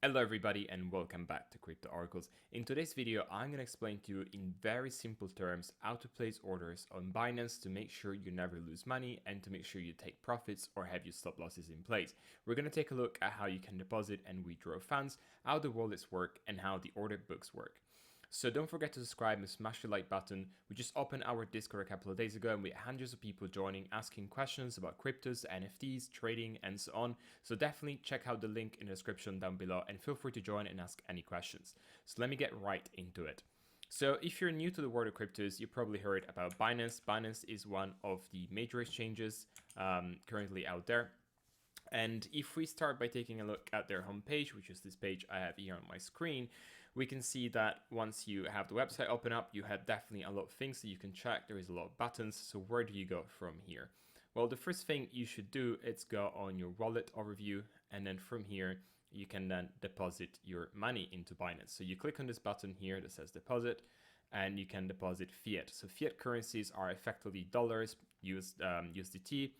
Hello everybody and welcome back to Crypto Oracles. In today's video, I'm going to explain to you in very simple terms how to place orders on Binance to make sure you never lose money and to make sure you take profits or have your stop losses in place. We're going to take a look at how you can deposit and withdraw funds, how the wallets work, and how the order books work. So don't forget to subscribe and smash the like button. We just opened our Discord a couple of days ago and we had hundreds of people joining, asking questions about cryptos, NFTs, trading, and so on. So definitely check out the link in the description down below and feel free to join and ask any questions. So let me get right into it. So if you're new to the world of cryptos, you probably heard about Binance. Binance is one of the major exchanges currently out there. And if we start by taking a look at their homepage, which is this page I have here on my screen, we can see that once you have the website open up, you have definitely a lot of things that you can check. There is a lot of buttons. So where do you go from here? Well, the first thing you should do is go on your wallet overview. And then from here, you can then deposit your money into Binance. So you click on this button here that says deposit, and you can deposit fiat. So fiat currencies are effectively dollars, USDT,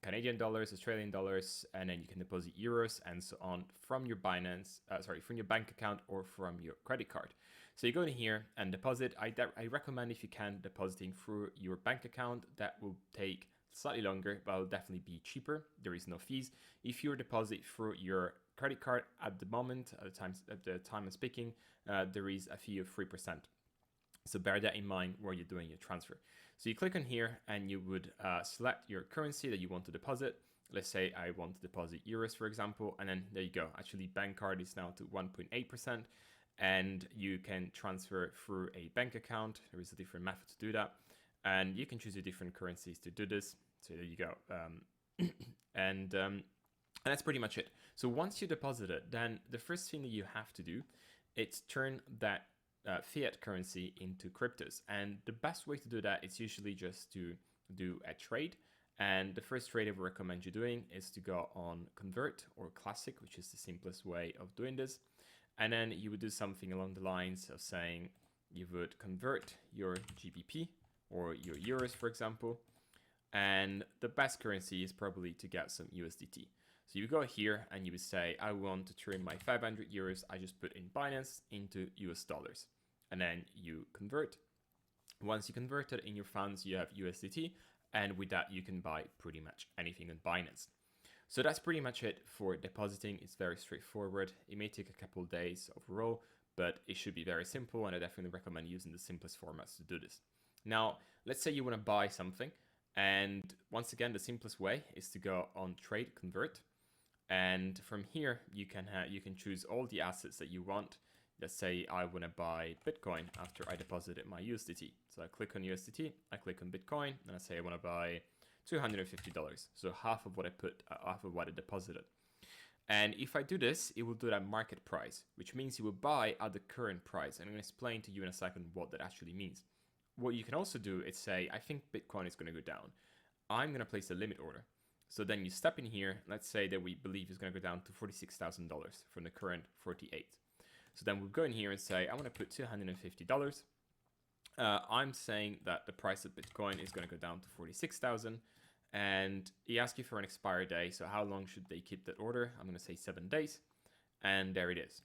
Canadian dollars, Australian dollars, and then you can deposit euros and so on from your from your bank account or from your credit card. So you go in here and deposit. I recommend, if you can, depositing through your bank account. That will take slightly longer, but will definitely be cheaper. There is no fees. If you deposit through your credit card at the moment, at the time of speaking, there is a fee of 3%. So bear that in mind where you're doing your transfer. So you click on here and you would select your currency that you want to deposit. Let's say I want to deposit euros, for example, and then there you go. Actually, bank card is now to 1.8%, and you can transfer through a bank account. There is a different method to do that, and you can choose your different currencies to do this. So there you go. And that's pretty much it. So once you deposit it, then the first thing that you have to do is turn that fiat currency into cryptos. And the best way to do that is usually just to do a trade. And the first trade I would recommend you doing is to go on Convert or Classic, which is the simplest way of doing this. And then you would do something along the lines of saying you would convert your GBP or your euros, for example. And the best currency is probably to get some USDT. So you go here and you would say, I want to turn my 500 euros I just put in Binance into US dollars. And then you convert. Once you convert it in your funds, you have USDT. And with that, you can buy pretty much anything on Binance. So that's pretty much it for depositing. It's very straightforward. It may take a couple of days overall, but it should be very simple. And I definitely recommend using the simplest formats to do this. Now, let's say you want to buy something. And once again, the simplest way is to go on Trade Convert. And from here, you can choose all the assets that you want. Let's say I want to buy Bitcoin after I deposited my USDT. So I click on USDT, I click on Bitcoin, and I say I want to buy $250. So half of what I deposited. And if I do this, it will do that market price, which means you will buy at the current price. And I'm going to explain to you in a second what that actually means. What you can also do is say, I think Bitcoin is going to go down. I'm going to place a limit order. So then you step in here, let's say that we believe it's going to go down to $46,000 from the current 48. So then we'll go in here and say, I want to put $250. I'm saying that the price of Bitcoin is going to go down to 46,000. And he asks you for an expiry day. So how long should they keep that order? I'm going to say 7 days. And there it is.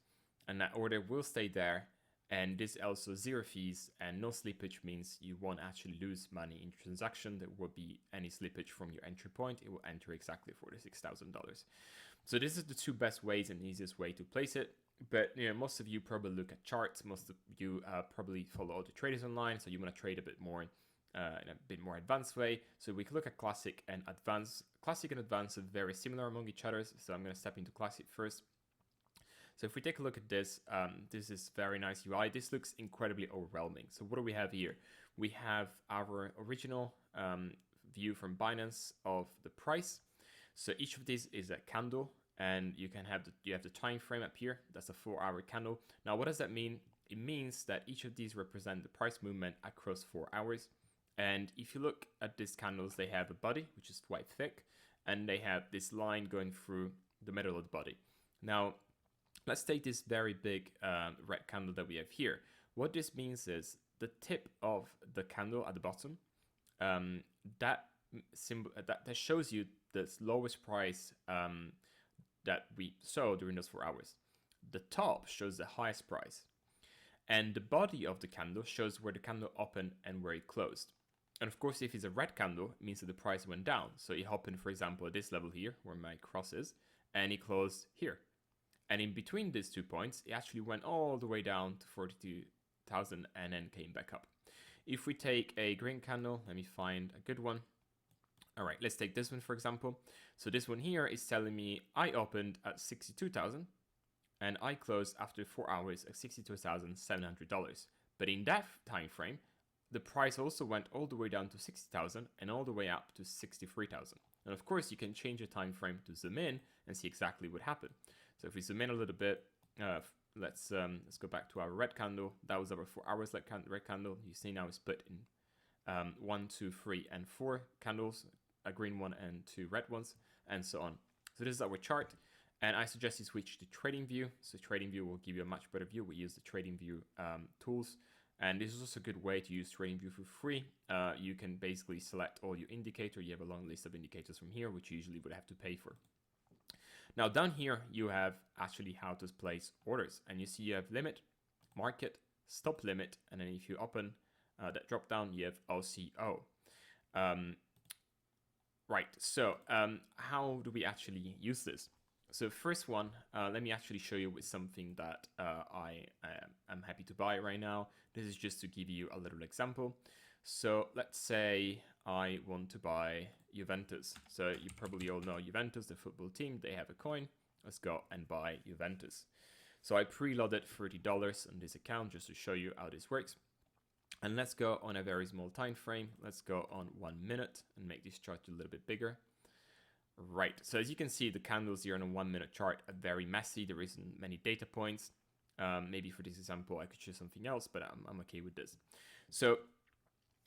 And that order will stay there. And this also zero fees and no slippage means you won't actually lose money in transaction. There will be any slippage from your entry point. It will enter exactly $46,000. So this is the two best ways and easiest way to place it. But most of you probably look at charts. Most of you probably follow all the traders online. So you want to trade a bit more in a bit more advanced way. So we can look at Classic and Advanced. Classic and Advanced are very similar among each other. So I'm going to step into Classic first. So if we take a look at this, this is very nice UI. This looks incredibly overwhelming. So what do we have here? We have our original view from Binance of the price. So each of these is a candle, and you have the time frame up here. That's a 4-hour candle. Now, what does that mean? It means that each of these represent the price movement across 4 hours. And if you look at these candles, they have a body, which is quite thick, and they have this line going through the middle of the body. Now, let's take this very big red candle that we have here. What this means is the tip of the candle at the bottom, that shows you the lowest price that we saw during those 4 hours. the top shows the highest price. And the body of the candle shows where the candle opened and where it closed. And of course, if it's a red candle, it means that the price went down. So it opened, for example, at this level here, where my cross is, and it closed here. And in between these 2 points, it actually went all the way down to 42,000 and then came back up. If we take a green candle, let me find a good one. All right, let's take this one, for example. So this one here is telling me I opened at 62,000 and I closed after 4 hours at $62,700. But in that time frame, the price also went all the way down to 60,000 and all the way up to 63,000. And of course, you can change the time frame to zoom in and see exactly what happened. So if we zoom in a little bit, let's go back to our red candle. That was our 4 hours red candle. You see now it's split in 1, 2, 3, and 4 candles, a green one and 2 red ones, and so on. So this is our chart, and I suggest you switch to trading view. So trading view will give you a much better view. We use the trading view tools, and this is also a good way to use trading view for free. You can basically select all your indicators. You have a long list of indicators from here, which you usually would have to pay for. Now down here, you have actually how to place orders, and you see you have limit, market, stop limit, and then if you open that drop down, you have OCO. Right, so how do we actually use this? So first one, let me actually show you with something that I am happy to buy right now. This is just to give you a little example. So let's say I want to buy Juventus. So you probably all know Juventus, the football team. They have a coin. Let's go and buy Juventus. So I preloaded $30 on this account just to show you how this works. And let's go on a very small time frame. Let's go on 1 minute and make this chart a little bit bigger. Right, so as you can see, the candles here on a 1 minute chart are very messy. There isn't many data points. Maybe for this example, I could choose something else, but I'm okay with this. So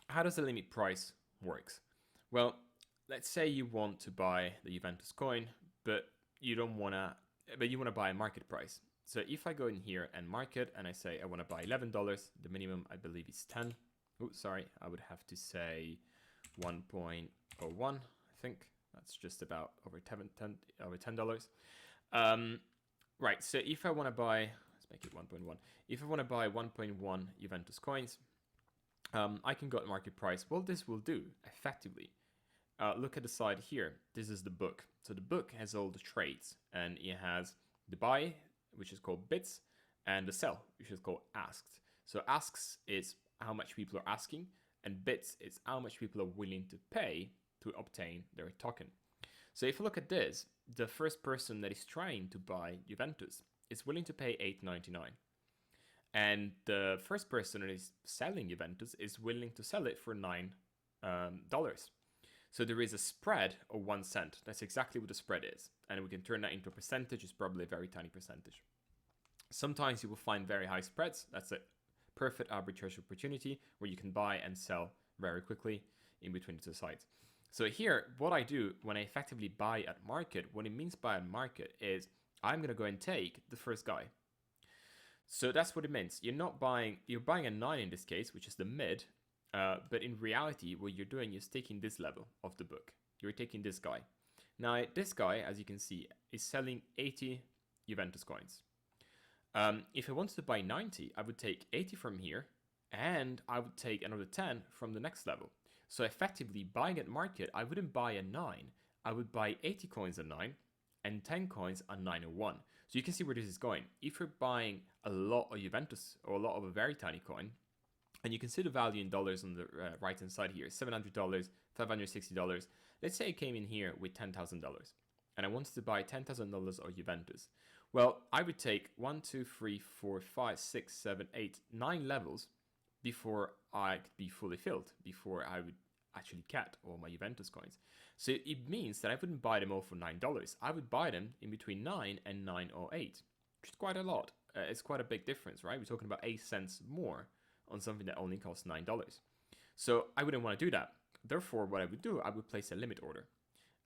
how does the limit price works? Well, let's say you want to buy the Juventus coin, but you want to buy a market price. So if I go in here and market and I say I want to buy $11, the minimum I believe is 10. Oh, sorry, I would have to say 1.01, I think. That's just about over $10. Right, so if I want to buy, let's make it 1.1. If I want to buy 1.1 Juventus coins, I can go at market price. Well, this will do effectively. Look at the side here. This is the book. So the book has all the trades, and it has the buy, which is called bits, and the sell, which is called asked. So asks is how much people are asking, and bits is how much people are willing to pay to obtain their token. So if you look at this, the first person that is trying to buy Juventus is willing to pay $8.99. And the first person that is selling Juventus is willing to sell it for $9. So there is a spread of 1 cent. That's exactly what the spread is. And we can turn that into a percentage. It's probably a very tiny percentage. Sometimes you will find very high spreads. That's a perfect arbitrage opportunity where you can buy and sell very quickly in between the two sides. So here, what I do when I effectively buy at market, what it means by at market is I'm going to go and take the first guy. So that's what it means. You're buying a 9 in this case, which is the mid. But in reality, what you're doing is taking this level of the book. You're taking this guy. Now, this guy, as you can see, is selling 80 Juventus coins. If I wanted to buy 90, I would take 80 from here, and I would take another 10 from the next level. So effectively, buying at market, I wouldn't buy a 9. I would buy 80 coins at 9 and 10 coins at 901. So you can see where this is going. If you're buying a lot of Juventus or a lot of a very tiny coin, and you can see the value in dollars on the right-hand side here, $700, $560. Let's say I came in here with $10,000, and I wanted to buy $10,000 of Juventus. Well, I would take 1, 2, 3, 4, 5, 6, 7, 8, 9 levels before I could be fully filled, before I would actually get all my Juventus coins. So it means that I wouldn't buy them all for $9. I would buy them in between 9 and 9.08, which is quite a lot. It's quite a big difference, right? We're talking about 8 cents more on something that only costs $9. So I wouldn't want to do that. Therefore, what I would do, I would place a limit order.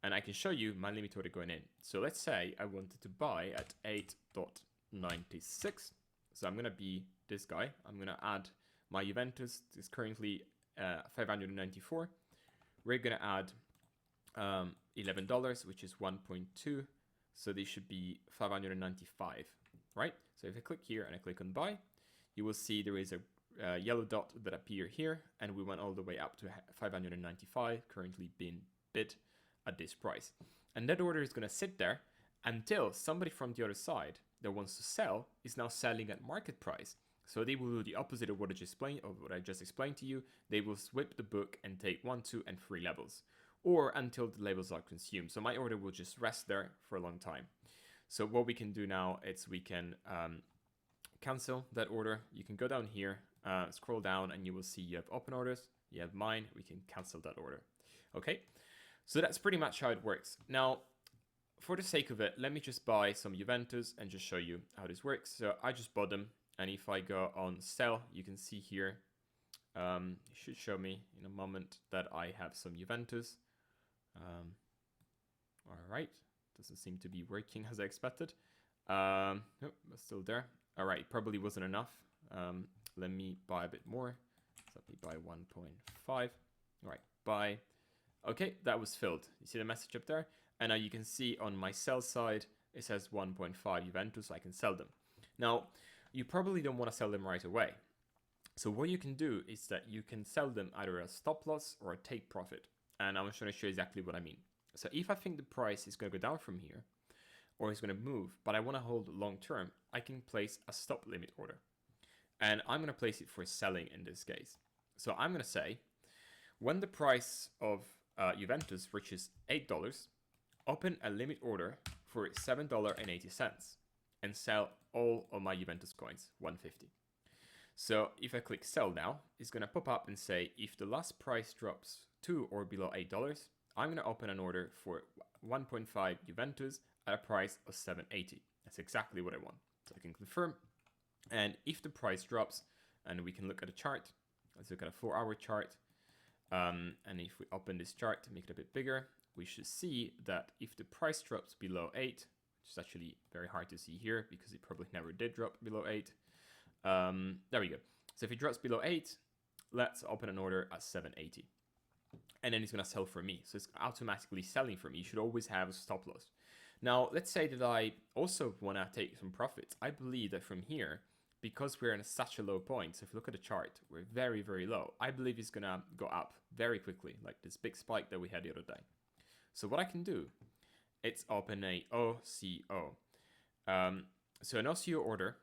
And I can show you my limit order going in. So let's say I wanted to buy at 8.96. So I'm going to be this guy. I'm going to add my Juventus. It's currently 594. We're going to add $11, which is 1.2. So this should be 595. right? So if I click here and I click on buy, you will see there is a yellow dot that appear here, and we went all the way up to 595, currently being bid at this price. And that order is going to sit there until somebody from the other side that wants to sell is now selling at market price. So they will do the opposite of what I just explained to you. They will sweep the book and take 1, 2, and 3 levels, or until the levels are consumed. So my order will just rest there for a long time. So what we can do now is we can cancel that order. You can go down here, scroll down, and you will see you have open orders. You have mine. We can cancel that order. Okay, so that's pretty much how it works. Now, for the sake of it, let me just buy some Juventus and just show you how this works. So I just bought them. And if I go on sell, you can see here, it should show me in a moment that I have some Juventus. All right, doesn't seem to be working as I expected. Nope, it's still there. All right, probably wasn't enough. Let me buy a bit more. So let me buy 1.5. All right, buy. Okay, that was filled. You see the message up there? And now you can see on my sell side, it says 1.5 Juventus, so I can sell them. Now, you probably don't want to sell them right away. So what you can do is that you can sell them either a stop loss or a take profit. And I'm just going to show you exactly what I mean. So if I think the price is going to go down from here, or it's going to move, but I want to hold long term, I can place a stop limit order. And I'm going to place it for selling in this case. So I'm going to say, when the price of Juventus reaches $8, open a limit order for $7.80 and sell all of my Juventus coins, 150. So if I click sell now, it's going to pop up and say, if the last price drops to or below $8, I'm going to open an order for 1.5 Juventus at a price of $7.80. That's exactly what I want. So I can confirm. And if the price drops, and we can look at a chart, let's look at a 4-hour chart. And if we open this chart to make it a bit bigger, we should see that if the price drops below 8, which is actually very hard to see here because it probably never did drop below 8. There we go. So if it drops below 8, let's open an order at 780. And then it's going to sell for me. So it's automatically selling for me. You should always have a stop loss. Now, let's say that I also want to take some profits. I believe that from here, because we're in such a low point, so if you look at the chart, we're very, very low. I believe it's going to go up very quickly, like this big spike that we had the other day. So what I can do, it's open a OCO. So an OCO order,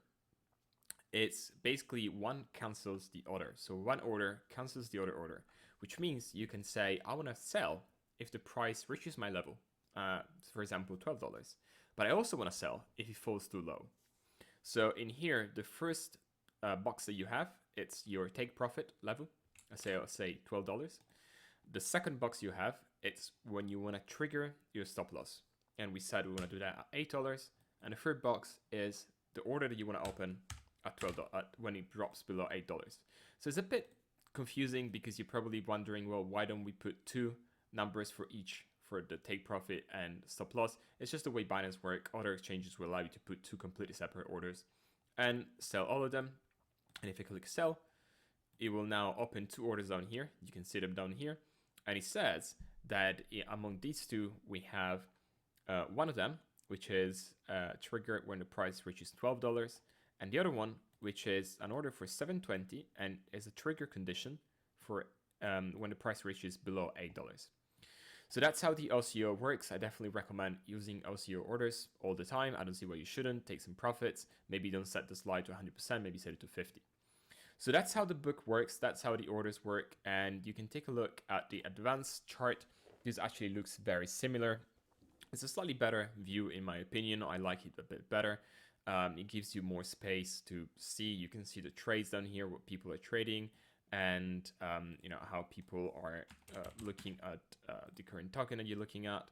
it's basically one cancels the other. So one order cancels the other order, which means you can say, I want to sell if the price reaches my level, for example, $12. But I also want to sell if it falls too low. So in here, the first box that you have, it's your take profit level. I'll say $12. The second box you have, it's when you want to trigger your stop loss. And we said we want to do that at $8. And the third box is the order that you want to open at $12 when it drops below $8. So it's a bit confusing because you're probably wondering, well, why don't we put two numbers for each for the take profit and stop loss? It's just the way Binance work. Other exchanges will allow you to put two completely separate orders and sell all of them. And if I click sell, it will now open two orders down here. You can see them down here. And it says that among these two, we have one of them, which is triggered when the price reaches $12, and the other one, which is an order for $7.20 and is a trigger condition for when the price reaches below $8. So that's how the OCO works. I definitely recommend using OCO orders all the time. I don't see why you shouldn't. Take some profits. Maybe don't set the slide to 100%, maybe set it to 50. So that's how the book works. That's how the orders work. And you can take a look at the advanced chart. This actually looks very similar. It's a slightly better view in my opinion. I like it a bit better. It gives you more space to see. You can see the trades down here, what people are trading, and how people are looking at the current token that you're looking at.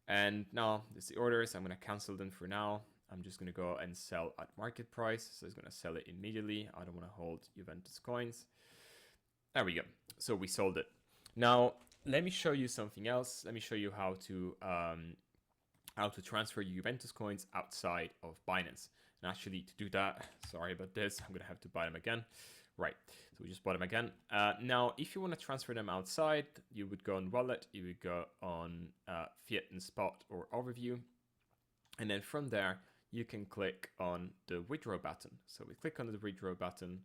And now there's the orders. I'm going to cancel them for now. I'm just going to go and sell at market price. So it's going to sell it immediately. I don't want to hold Juventus coins. There we go. So we sold it. Now let me show you something else. Let me show you how to transfer Juventus coins outside of Binance. And actually to do that, sorry about this, I'm going to have to buy them again. Right, so we just bought them again. Now, if you want to transfer them outside, you would go on wallet, you would go on fiat and spot or overview. And then from there, you can click on the withdraw button. So we click on the withdraw button,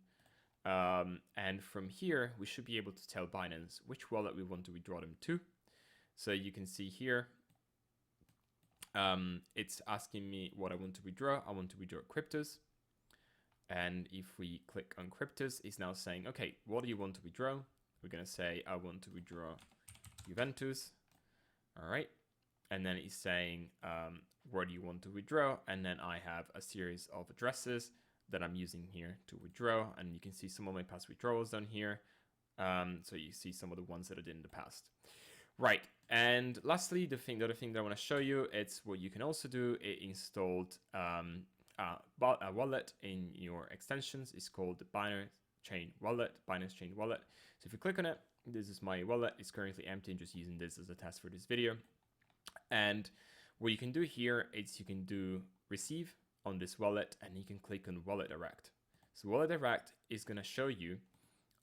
and from here, we should be able to tell Binance which wallet we want to withdraw them to. So you can see here, it's asking me what I want to withdraw. I want to withdraw cryptos. And if we click on cryptos, it's now saying, okay, what do you want to withdraw? We're going to say, I want to withdraw Juventus. All right. And then it's saying, where do you want to withdraw? And then I have a series of addresses that I'm using here to withdraw. And you can see some of my past withdrawals down here. So you see some of the ones that I did in the past. Right. And lastly, the other thing that I want to show you, it's what you can also do. It installed a wallet in your extensions. It's called the Binance Chain Wallet. So if you click on it, this is my wallet. It's currently empty. I'm just using this as a test for this video. And what you can do here is you can do receive on this wallet, and you can click on Wallet Direct. So Wallet Direct is going to show you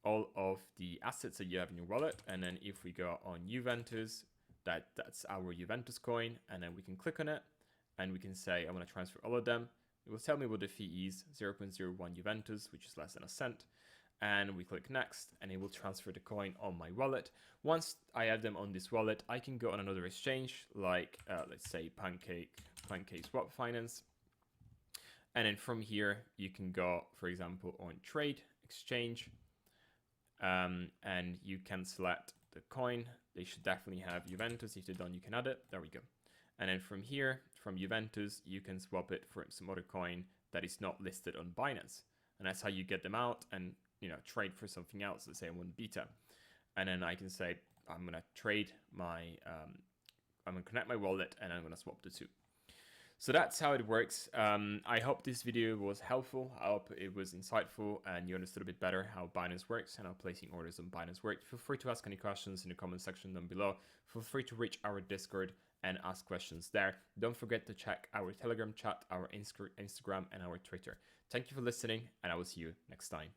all of the assets that you have in your wallet. And then if we go on Juventus, that's our Juventus coin. And then we can click on it and we can say, I want to transfer all of them. It will tell me what the fee is, 0.01 Juventus, which is less than a cent. And we click next, and it will transfer the coin on my wallet. Once I have them on this wallet, I can go on another exchange, like let's say Pancake Swap Finance. And then from here, you can go, for example, on Trade Exchange, and you can select the coin. They should definitely have Juventus. If they don't, you can add it. There we go. And then from here, from Juventus, you can swap it for some other coin that is not listed on Binance. And that's how you get them out and, you know, trade for something else. Let's say I want Beta. And then I can say, I'm going to trade my, I'm going to connect my wallet and I'm going to swap the two. So that's how it works. I hope this video was helpful. I hope it was insightful and you understood a bit better how Binance works and how placing orders on Binance works. Feel free to ask any questions in the comment section down below. Feel free to reach our Discord and ask questions there. Don't forget to check our Telegram chat, our Instagram, and our Twitter. Thank you for listening, and I will see you next time.